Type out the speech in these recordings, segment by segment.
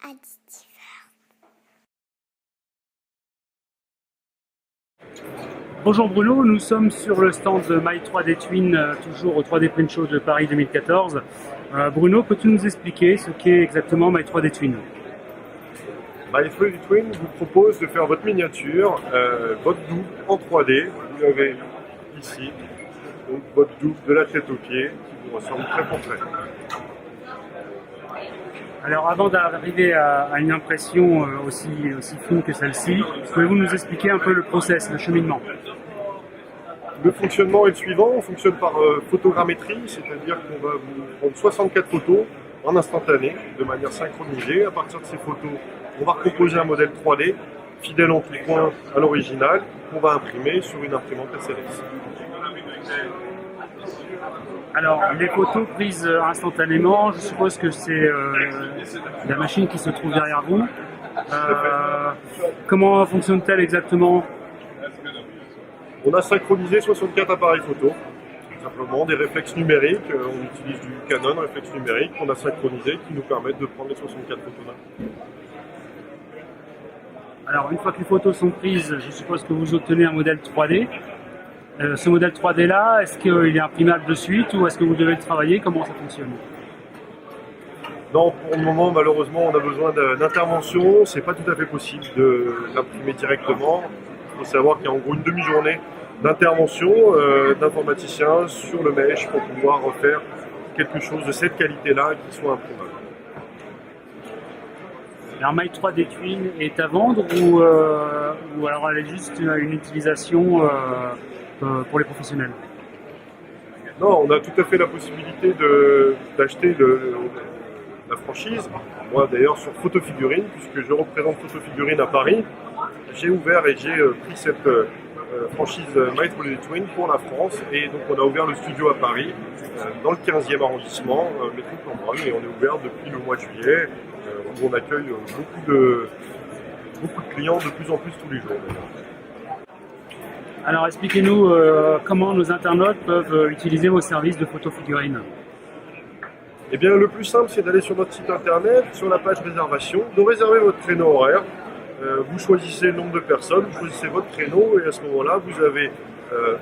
additif. Bonjour Bruno, nous sommes sur le stand de My 3D Twin, toujours au 3D Print Show de Paris 2014. Bruno, peux-tu nous expliquer ce qu'est exactement My 3D Twin? My 3D Twin vous propose de faire votre miniature, votre double en 3D. Vous l'avez ici, donc votre double de la tête aux pieds qui vous ressemble très pour très. Alors avant d'arriver à une impression aussi fine que celle-ci, pouvez-vous nous expliquer un peu le process, le cheminement? Le fonctionnement est le suivant, on fonctionne par photogrammétrie, c'est-à-dire qu'on va vous prendre 64 photos en instantané, de manière synchronisée. À partir de ces photos, on va recomposer un modèle 3D, fidèle en tout point à l'original, qu'on va imprimer sur une imprimante SLS. Alors, les photos prises instantanément, je suppose que c'est la machine qui se trouve derrière vous. Comment fonctionne-t-elle exactement? On a synchronisé 64 appareils photo, tout simplement des réflexes numériques. On utilise du Canon réflexe numérique qu'on a synchronisé qui nous permettent de prendre les 64 photos d'un coup. Alors, une fois que les photos sont prises, je suppose que vous obtenez un modèle 3D. Ce modèle 3D là, est-ce qu'il est imprimable de suite ou est-ce que vous devez le travailler? Comment ça fonctionne? Non, pour le moment, malheureusement, on a besoin d'intervention. C'est pas tout à fait possible de l'imprimer directement. Il faut savoir qu'il y a en gros une demi-journée d'intervention d'informaticiens sur le mesh pour pouvoir refaire quelque chose de cette qualité-là qui soit imprimable. Alors, My 3D Twin est à vendre ou alors elle est juste une utilisation pour les professionnels? Non, on a tout à fait la possibilité d'acheter la franchise. Moi d'ailleurs sur Photofigurine, puisque je représente Photofigurine à Paris, j'ai ouvert et j'ai pris cette franchise My 3D Twin pour la France. Et donc on a ouvert le studio à Paris, dans le 15e arrondissement, métro Cambronne, et on est ouvert depuis le mois de juillet, où on accueille beaucoup de clients de plus en plus tous les jours. Alors expliquez-nous comment nos internautes peuvent utiliser vos services de photofigurines. Eh bien, le plus simple, c'est d'aller sur notre site internet, sur la page réservation, de réserver votre créneau horaire. Vous choisissez le nombre de personnes, vous choisissez votre créneau et à ce moment-là, vous avez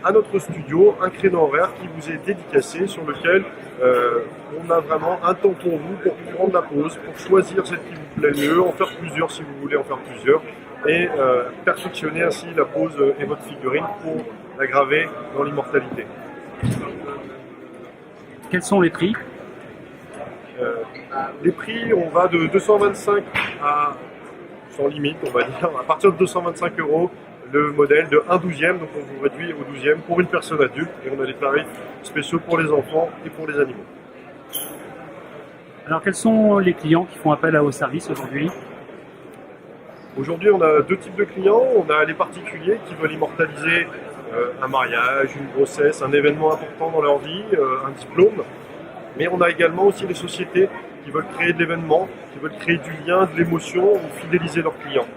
à notre studio un créneau horaire qui vous est dédicacé sur lequel on a vraiment un temps pour vous pour prendre la pause, pour choisir celle qui vous plaît le mieux, en faire plusieurs si vous voulez en faire plusieurs et perfectionner ainsi la pose et votre figurine pour la graver dans l'immortalité. Quels sont les prix? Les prix, on va de 225 à, sans limite, on va dire, à partir de 225 € le modèle de 1/12e, donc on vous réduit au 12e pour une personne adulte, et on a des tarifs spéciaux pour les enfants et pour les animaux. Alors quels sont les clients qui font appel à vos services aujourd'hui? Aujourd'hui, on a deux types de clients. On a les particuliers qui veulent immortaliser un mariage, une grossesse, un événement important dans leur vie, un diplôme. Mais on a également aussi les sociétés qui veulent créer de l'événement, qui veulent créer du lien, de l'émotion ou fidéliser leurs clients.